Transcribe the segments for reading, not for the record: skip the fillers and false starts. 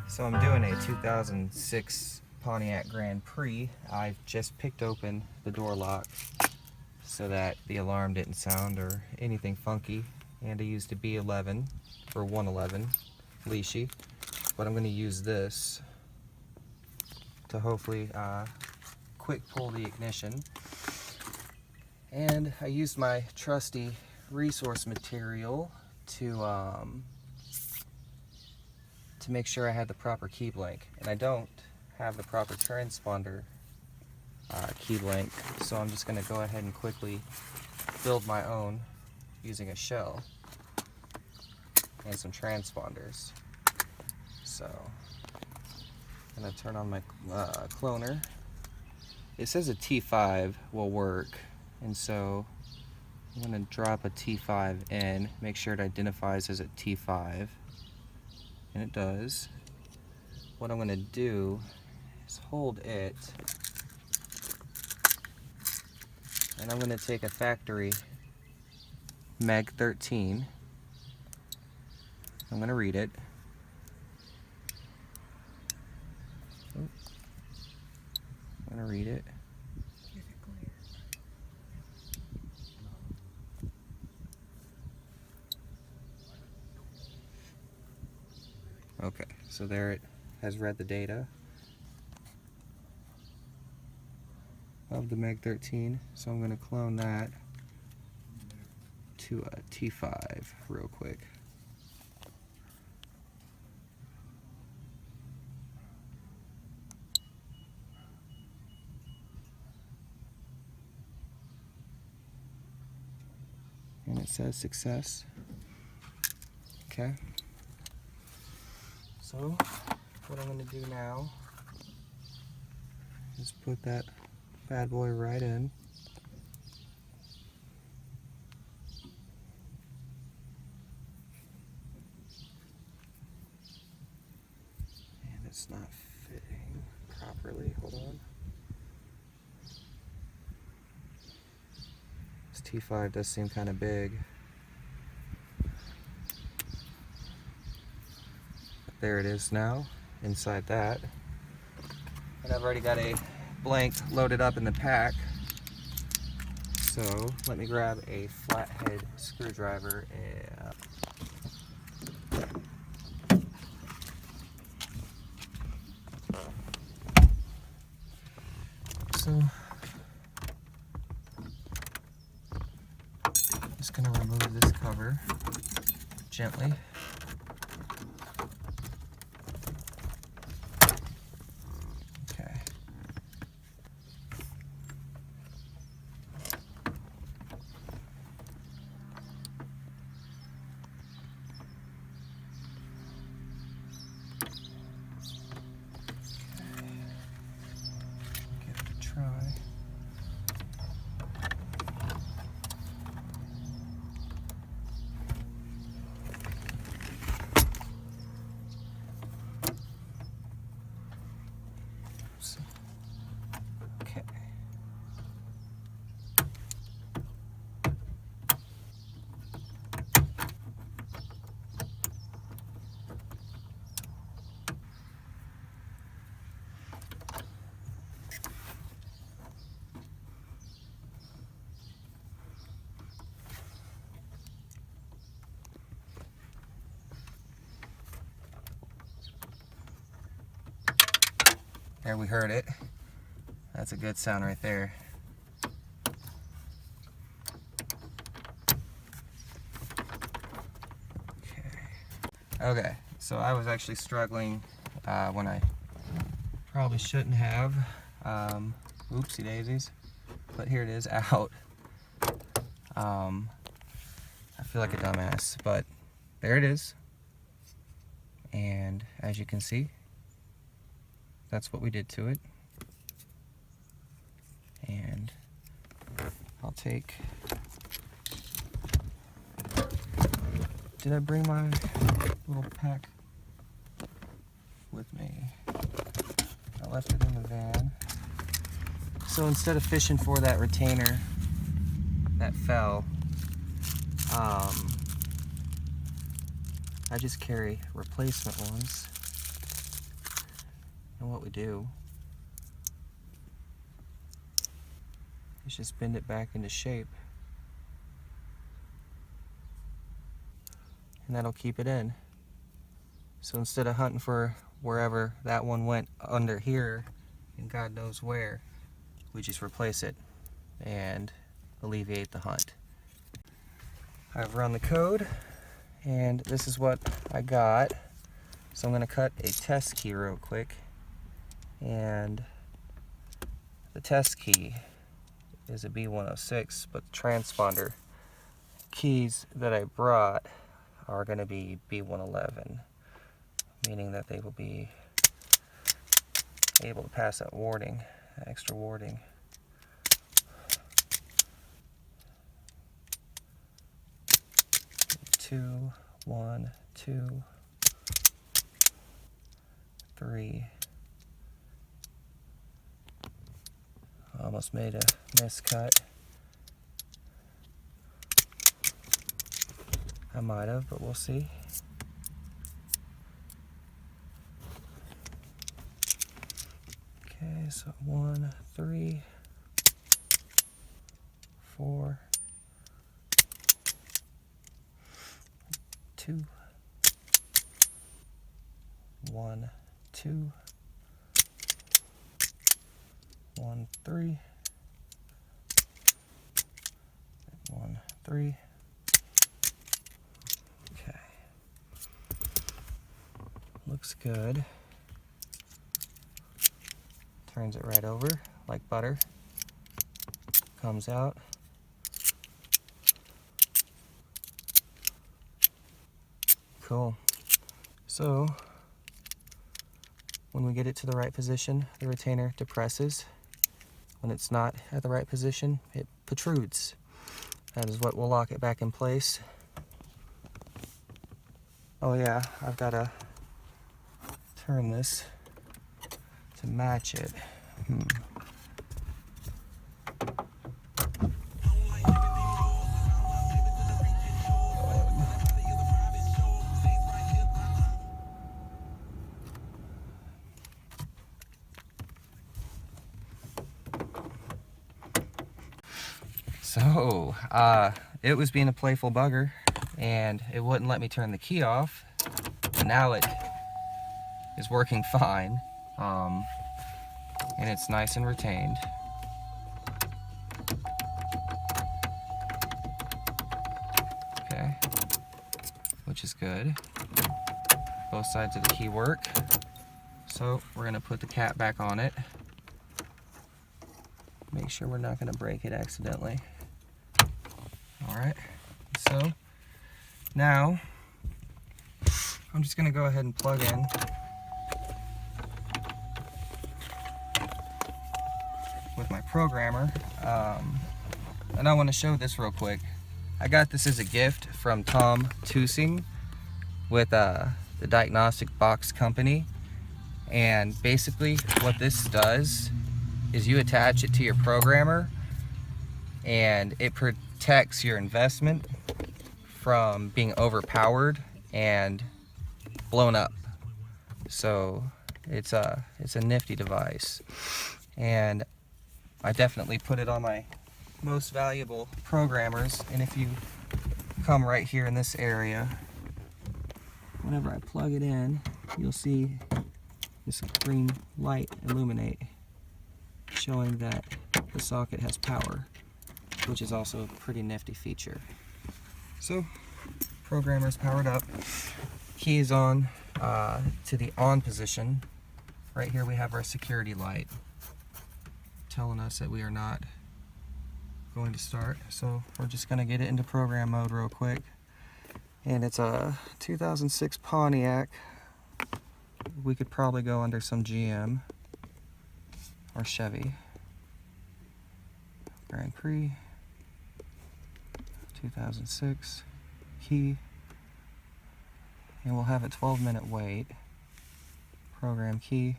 So I'm doing a 2006 Pontiac Grand-Prix. I've just picked open the door lock so that the alarm didn't sound or anything funky. And I used a B11 or 111 leashy, but I'm going to use this to hopefully quick pull the ignition. And I used my trusty resource material to make sure I had the proper key blank, and I don't have the proper transponder key blank, so I'm just going to go ahead and quickly build my own using a shell and some transponders. So I'm going to turn on my cloner. It says a T5 will work, and so I'm going to drop a T5 in, make sure it identifies as a T5, and it does. What I'm going to do is hold it, and I'm going to take a factory Meg 13. I'm going to read it. I'm going to read it. Okay, so there it has read the data of the Meg 13, so I'm going to clone that to a T5 real quick. And it says success. Okay. So what I'm going to do now is put that bad boy right in. And it's not fitting properly. Hold on. This T5 does seem kind of big. There it is now, inside that. And I've already got a blank loaded up in the pack. So let me grab a flathead screwdriver so I'm just going to remove this cover gently. Try. Okay. There, we heard it. That's a good sound right there. Okay, so I was actually struggling when I probably shouldn't have. Oopsie daisies. But here it is, out. I feel like a dumbass, but there it is. And as you can see, that's what we did to it. And I'll take... Did I bring my little pack with me? I left it in the van. So instead of fishing for that retainer that fell, I just carry replacement ones. And what we do is just bend it back into shape. And that'll keep it in. So instead of hunting for wherever that one went under here, and God knows where, we just replace it and alleviate the hunt. I've run the code, and this is what I got. So I'm going to cut a test key real quick, and the test key is a B106, but the transponder keys that I brought are going to be B111, meaning that they will be able to pass that warding, that extra warding. Two, 1, 2, 3. Almost made a miscut. I might have, but we'll see. Okay, so 1, 3, 4, 2, 1, 2, 1, 3, 1, 3. Okay. Looks good. Turns it right over like butter. Comes out. Cool. So when we get it to the right position, the retainer depresses. When it's not at the right position, it protrudes. That is what will lock it back in place. Oh yeah, I've got to turn this to match it. So, it was being a playful bugger, and it wouldn't let me turn the key off. But now it is working fine, and it's nice and retained. Okay, which is good. Both sides of the key work. So we're gonna put the cap back on it. Make sure we're not gonna break it accidentally. All right, so now I'm just gonna go ahead and plug in with my programmer. And I wanna show this real quick. I got this as a gift from Tom Tusing with the Diagnostic Box Company. And basically what this does is you attach it to your programmer, and it protects your investment from being overpowered and blown up. So it's a nifty device, and I definitely put it on my most valuable programmers. And if you come right here in this area, whenever I plug it in, you'll see this green light illuminate, showing that the socket has power, which is also a pretty nifty feature. So, programmer's powered up, key is on to the on position. Right here we have our security light telling us that we are not going to start. So we're just going to get it into program mode real quick. And it's a 2006 Pontiac. We could probably go under some GM or Chevy. Grand-Prix, 2006, key, and we'll have a 12-minute wait. Program key.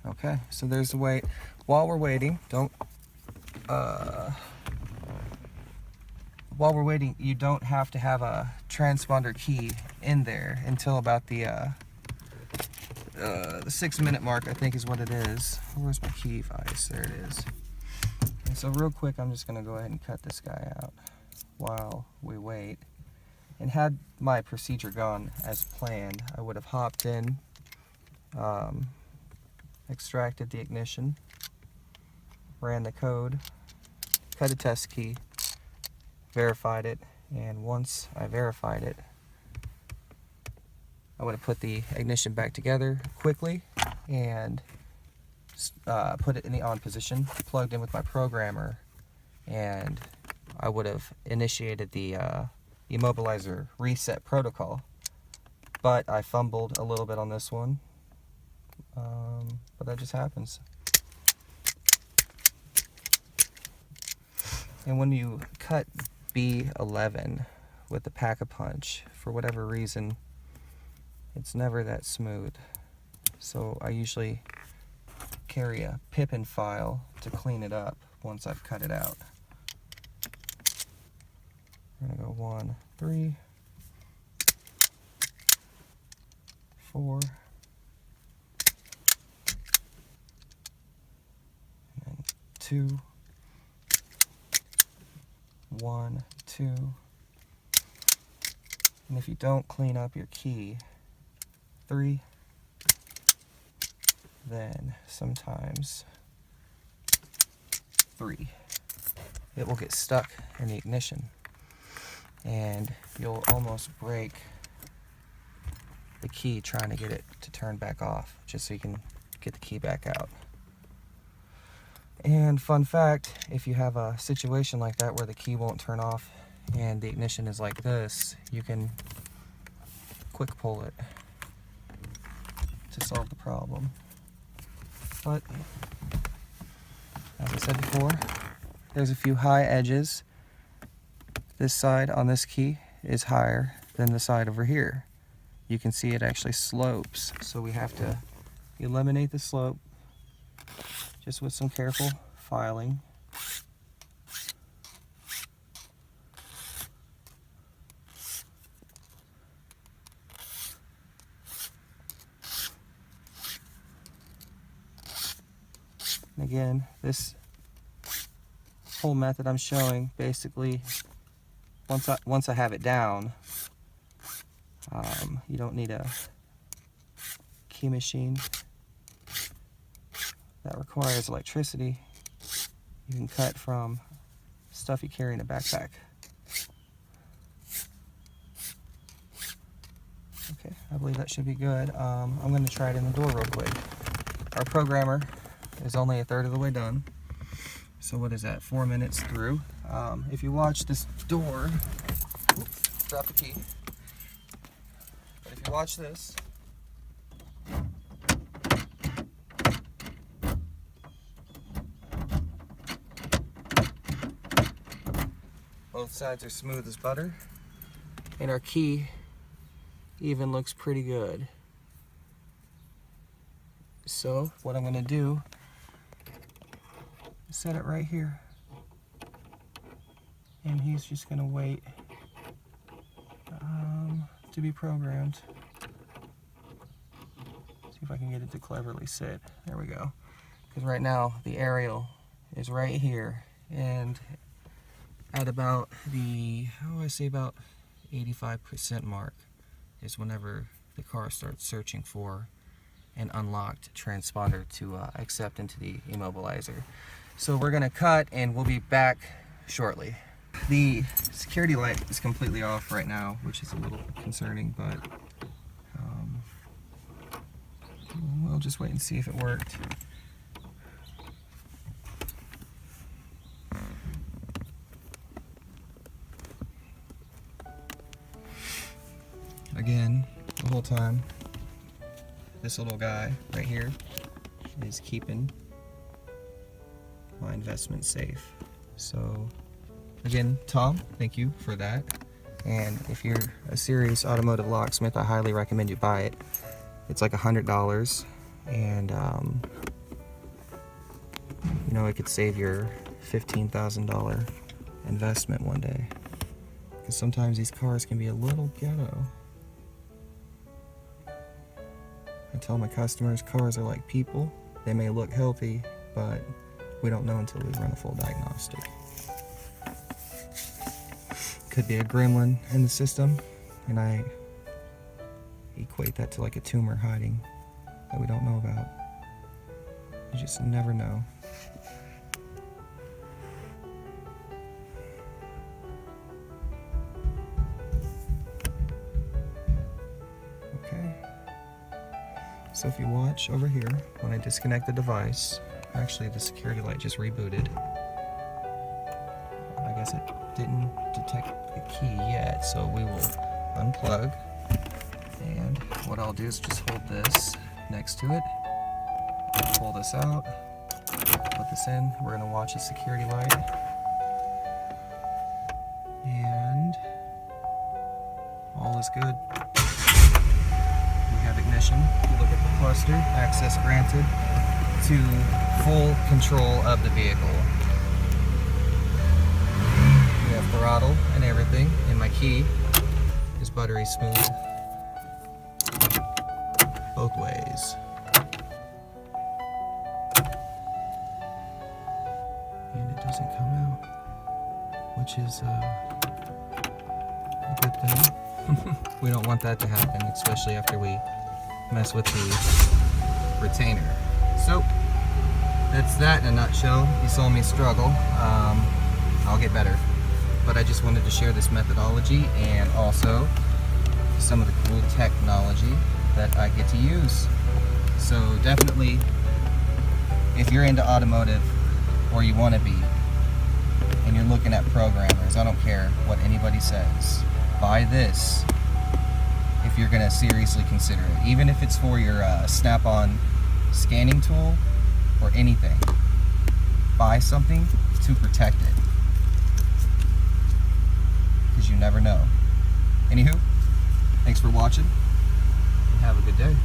Okay, so there's the wait. While we're waiting, while we're waiting, you don't have to have a transponder key in there until about the 6-minute mark, I think is what it is. Where's my key vise? There it is. And so real quick, I'm just gonna go ahead and cut this guy out while we wait. And had my procedure gone as planned, I would have hopped in, extracted the ignition, ran the code, cut a test key, verified it, and once I verified it, I would have put the ignition back together quickly and put it in the on position, plugged in with my programmer, and I would have initiated the immobilizer reset protocol. But I fumbled a little bit on this one, but that just happens. And when you cut B11 with the Pack-a-Punch, for whatever reason, it's never that smooth. So I usually carry a Pippin file to clean it up once I've cut it out. We're gonna go 1, 3, 4, and then 2, 1, 2. And if you don't clean up your key, 3, then sometimes 3. It will get stuck in the ignition, and you'll almost break the key trying to get it to turn back off, just so you can get the key back out. And fun fact, if you have a situation like that where the key won't turn off and the ignition is like this, you can quick pull it to solve the problem. But as I said before, there's a few high edges. This side on this key is higher than the side over here. You can see it actually slopes, so we have to eliminate the slope just with some careful filing. And again, this whole method I'm showing, basically, once I have it down, you don't need a key machine that requires electricity. You can cut from stuff you carry in a backpack. Okay, I believe that should be good. I'm going to try it in the door real quick. Our programmer is only 1/3 of the way done. So what is that, 4 minutes through? If you watch this door, oops, drop the key. But if you watch this, both sides are smooth as butter, and our key even looks pretty good. So what I'm going to do is set it right here, and he's just going to wait to be programmed. See if I can get it to cleverly sit. There we go. Because right now the aerial is right here, and at about the, I say about 85% mark is whenever the car starts searching for an unlocked transponder to accept into the immobilizer. So we're gonna cut and we'll be back shortly. The security light is completely off right now, which is a little concerning, but we'll just wait and see if it worked. Again, the whole time, this little guy right here is keeping my investment safe. So again, Tom, thank you for that. And if you're a serious automotive locksmith, I highly recommend you buy it. It's like $100, and You know, it could save your $15,000 investment one day. Because sometimes these cars can be a little ghetto. I tell my customers cars are like people. They may look healthy, but we don't know until we run a full diagnostic. Could be a gremlin in the system, and I equate that to like a tumor hiding that we don't know about. You just never know. Okay. So if you watch over here, when I disconnect the device, actually the security light just rebooted. I guess it didn't detect the key yet, so we will unplug. And what I'll do is just hold this next to it, pull this out, put this in. We're gonna watch the security light. And all is good. We have ignition. If you look at the cluster, access granted to full control of the vehicle. We have throttle and everything, and my key is buttery smooth both ways. And it doesn't come out, which is a good thing. We don't want that to happen, especially after we mess with the retainer. So that's that in a nutshell. You saw me struggle. I'll get better, but I just wanted to share this methodology and also some of the cool technology that I get to use. So definitely, if you're into automotive, or you want to be, and you're looking at programmers, I don't care what anybody says, buy this if you're going to seriously consider it. Even if it's for your Snap-on scanning tool or anything, buy something to protect it, because you never know. Anywho, thanks for watching, and have a good day.